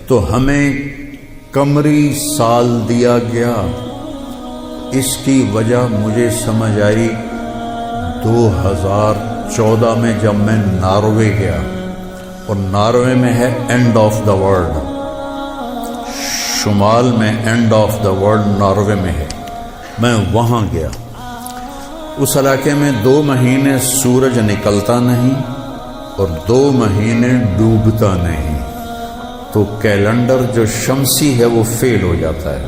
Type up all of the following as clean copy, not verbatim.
تو ہمیں قمری سال دیا گیا۔ اس کی وجہ مجھے سمجھ آئی 2014 میں جب میں ناروے گیا، اور ناروے میں ہے اینڈ آف دا ورلڈ، شمال میں and of the world Norway میں ہے۔ میں وہاں گیا، اس علاقے میں 2 مہینے سورج نکلتا نہیں اور 2 مہینے ڈوبتا نہیں، تو کیلنڈر جو شمسی ہے وہ فیل ہو جاتا ہے۔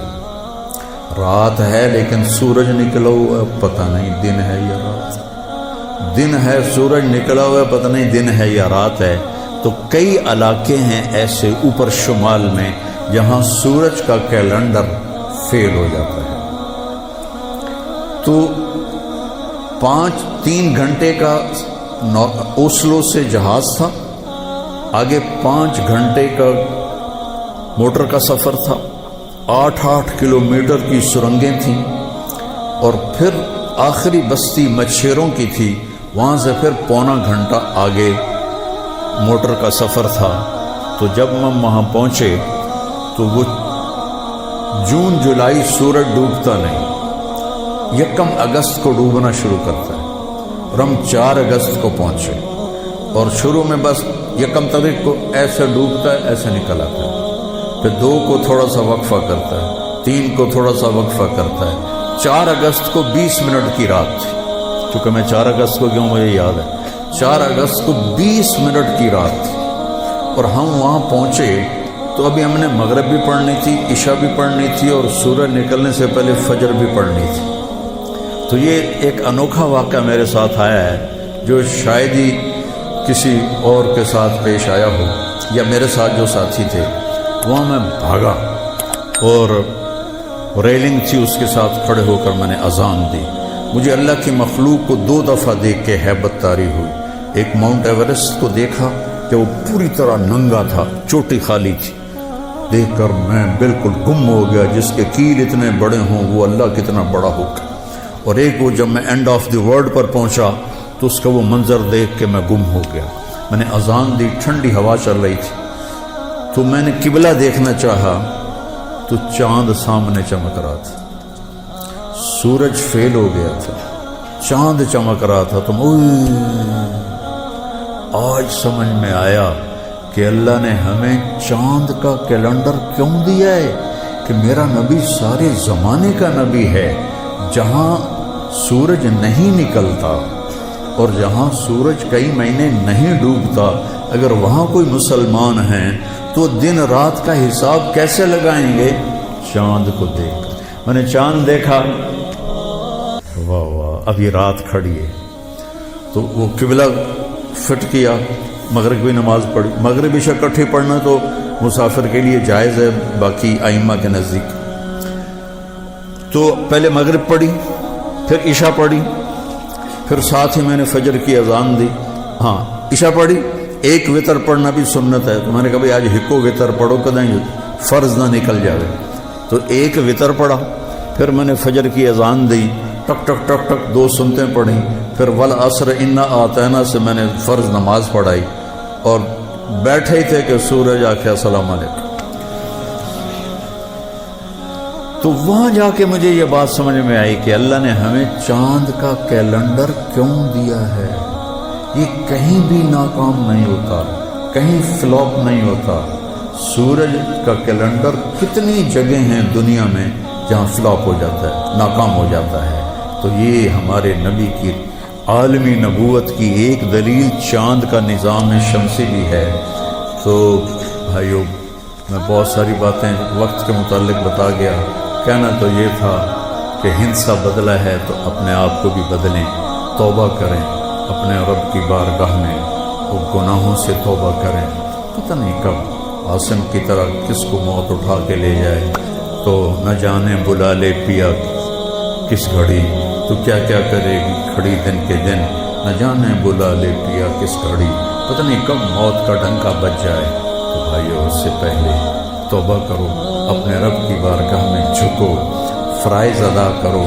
رات ہے لیکن سورج نکلا ہوا پتہ نہیں دن ہے یا رات، دن ہے سورج نکلا ہوا پتہ نہیں دن ہے یا رات ہے۔ تو کئی علاقے ہیں ایسے اوپر شمال میں جہاں سورج کا کیلنڈر فیل ہو جاتا ہے۔ تو 3 گھنٹے کا اوسلو سے جہاز تھا، آگے 5 گھنٹے کا موٹر کا سفر تھا، 8 کلومیٹر کی سرنگیں تھیں، اور پھر آخری بستی مچھیروں کی تھی، وہاں سے پھر 1.25 گھنٹہ آگے موٹر کا سفر تھا۔ تو جب ہم وہاں پہنچے تو وہ جون جولائی سورج ڈوبتا نہیں، 1 اگست کو ڈوبنا شروع کرتا ہے، اور ہم 4 اگست کو پہنچے، اور شروع میں بس 1 تاریخ کو ایسے ڈوبتا ہے ایسے نکل آتا ہے، پھر 2 کو تھوڑا سا وقفہ کرتا ہے، 3 کو تھوڑا سا وقفہ کرتا ہے۔ 4 اگست کو 20 منٹ کی رات تھی، چونکہ میں 4 اگست کو کیوں مجھے یاد ہے، 4 اگست کو 20 منٹ کی رات تھی، اور ہم وہاں پہنچے تو ابھی ہم نے مغرب بھی پڑھنی تھی، عشاء بھی پڑھنی تھی، اور سورج نکلنے سے پہلے فجر بھی پڑھنی تھی۔ تو یہ ایک انوکھا واقعہ میرے ساتھ آیا ہے جو شاید ہی کسی اور کے ساتھ پیش آیا ہو، یا میرے ساتھ جو ساتھی تھے وہاں میں بھاگا، اور ریلنگ تھی اس کے ساتھ کھڑے ہو کر میں نے اذان دی۔ مجھے اللہ کی مخلوق کو 2 دفعہ دیکھ کے ہیبت طاری ہوئی۔ ایک ماؤنٹ ایورسٹ کو دیکھا کہ وہ پوری طرح ننگا تھا، چوٹی خالی تھی، دیکھ کر میں بالکل گم ہو گیا، جس کے کیل اتنے بڑے ہوں وہ اللہ کتنا بڑا ہوگا۔ اور ایک وہ جب میں اینڈ آف دی ورلڈ پر پہنچا تو اس کا وہ منظر دیکھ کے میں گم ہو گیا۔ میں نے اذان دی، ٹھنڈی ہوا چل رہی تھی، تو میں نے قبلہ دیکھنا چاہا تو چاند سامنے چمک رہا تھا، سورج فیل ہو گیا تھا، چاند چمک رہا تھا۔ تو آج سمجھ میں آیا کہ اللہ نے ہمیں چاند کا کیلنڈر کیوں دیا ہے، کہ میرا نبی سارے زمانے کا نبی ہے۔ جہاں سورج نہیں نکلتا اور جہاں سورج کئی مہینے نہیں ڈوبتا، اگر وہاں کوئی مسلمان ہیں تو دن رات کا حساب کیسے لگائیں گے؟ چاند کو دیکھ کر میں نے چاند دیکھا، واہ واہ اب یہ رات کھڑی ہے، تو وہ قبلہ فٹ کیا، مغرب کی نماز پڑھی۔ مغرب عشاء اکٹھے پڑھنا تو مسافر کے لیے جائز ہے باقی ائمہ کے نزدیک۔ تو پہلے مغرب پڑھی، پھر عشاء پڑھی، پھر ساتھ ہی میں نے فجر کی اذان دی۔ ہاں عشاء پڑھی، ایک وتر پڑھنا بھی سنت ہے، تو میں نے کہا بھائی آج ہکو وتر پڑھو کدیں فرض نہ نکل جاوے، تو ایک وتر پڑھا۔ پھر میں نے فجر کی اذان دی، ٹک ٹک ٹک ٹک 2 سنتیں پڑھیں، پھر والعصر انا اعطینا سے میں نے فرض نماز پڑھائی، اور بیٹھے ہی تھے کہ سورج آکھے السلام علیکم۔ تو وہاں جا کے مجھے یہ بات سمجھ میں آئی کہ اللہ نے ہمیں چاند کا کیلنڈر کیوں دیا ہے۔ یہ کہیں بھی ناکام نہیں ہوتا، کہیں فلاپ نہیں ہوتا۔ سورج کا کیلنڈر کتنی جگہ ہیں دنیا میں جہاں فلاپ ہو جاتا ہے، ناکام ہو جاتا ہے۔ تو یہ ہمارے نبی کی عالمی نبوت کی ایک دلیل چاند کا نظام شمسی بھی ہے۔ تو بھائیو میں بہت ساری باتیں وقت کے متعلق بتا گیا، کہنا تو یہ تھا کہ ہندسہ بدلا ہے تو اپنے آپ کو بھی بدلیں، توبہ کریں، اپنے رب کی بارگاہ میں وہ گناہوں سے توبہ کریں۔ پتہ نہیں کب عاصم کی طرح کس کو موت اٹھا کے لے جائے، تو نہ جانے بلا لے پیا کس گھڑی، تو کیا کیا کرے گی کھڑی دن کے دن، نہ جانے بلا لے پیا کس گھڑی، پتہ نہیں کب موت کا ڈنکا بج جائے۔ تو بھائیو اس سے پہلے توبہ کرو، اپنے رب کی بارگاہ میں جھکو، فرائض ادا کرو،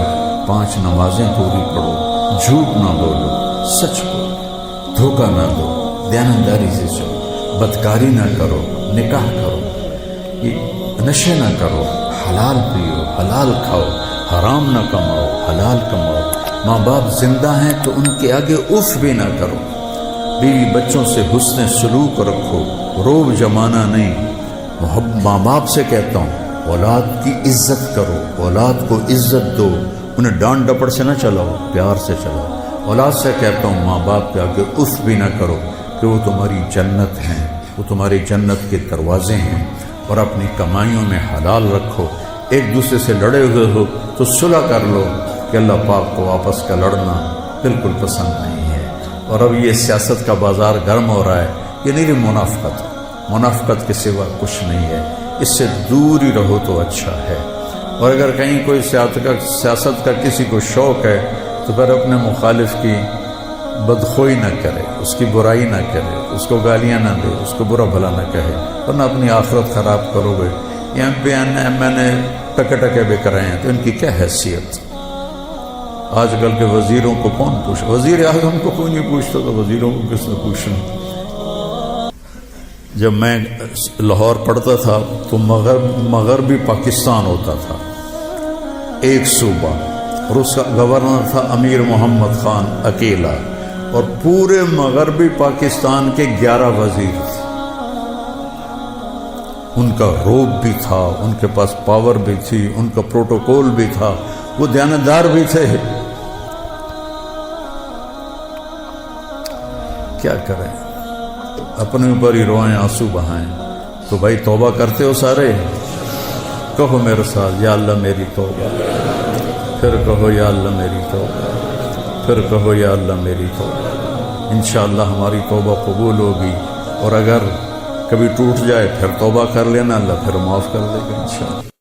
5 نمازیں پوری پڑھو، جھوٹ نہ بولو، سچ بولو، دھوکہ نہ دو، دیانتداری سے چلو، بدکاری نہ کرو، نکاح کرو، نشے نہ کرو، حلال پیو، حلال کھاؤ، حرام نہ کماؤ، حلال کماؤ۔ ماں باپ زندہ ہیں تو ان کے آگے اف بھی نہ کرو۔ بیوی بچوں سے حسن سلوک رکھو، روب جمانا نہیں۔ ماں باپ سے کہتا ہوں اولاد کی عزت کرو، اولاد کو عزت دو، انہیں ڈانٹ ڈپٹ سے نہ چلاؤ، پیار سے چلاؤ۔ اولاد سے کہتا ہوں ماں باپ کے آگے اف بھی نہ کرو کہ وہ تمہاری جنت ہیں، وہ تمہاری جنت کے دروازے ہیں۔ اور اپنی کمائیوں میں حلال رکھو۔ ایک دوسرے سے لڑے ہوئے ہو تو صلح کر لو، کہ اللہ پاک کو آپس کا لڑنا بالکل پسند نہیں ہے۔ اور اب یہ سیاست کا بازار گرم ہو رہا ہے، یہ نہیں منافقت، منافقت کے سوا کچھ نہیں ہے، اس سے دور ہی رہو تو اچھا ہے۔ اور اگر کہیں کوئی سیاست کا کسی کو شوق ہے تو پھر اپنے مخالف کی بدخوئی نہ کرے، اس کی برائی نہ کرے، اس کو گالیاں نہ دے، اس کو برا بھلا نہ کہے، ورنہ اپنی آخرت خراب کرو گے۔ یہاں پہ میں نے ٹکے بے کرائے ہیں تو ان کی کیا حیثیت؟ آج کل کے وزیروں کو کون پوچھ، وزیر اعظم کو کوئی نہیں پوچھتا تو وزیروں کو کس نے پوچھنا؟ جب میں لاہور پڑھتا تھا تو مغربی پاکستان ہوتا تھا، ایک صوبہ، اور اس کا گورنر تھا امیر محمد خان اکیلا، اور پورے مغربی پاکستان کے 11 وزیر تھے۔ ان کا روب بھی تھا، ان کے پاس پاور بھی تھی، ان کا پروٹوکول بھی تھا، وہ دیانتدار بھی تھے۔ کیا کریں، اپنے اوپر ہی روئیں، آنسو بہائیں۔ تو بھائی توبہ کرتے ہو سارے؟ کہو میرے ساتھ یا اللہ میری توبہ، پھر کہو یا اللہ میری توبہ، پھر کہو یا اللہ میری توبہ۔ انشاءاللہ ہماری توبہ قبول ہوگی، اور اگر کبھی ٹوٹ جائے پھر توبہ کر لینا، اللہ پھر معاف کر دے گا انشاءاللہ۔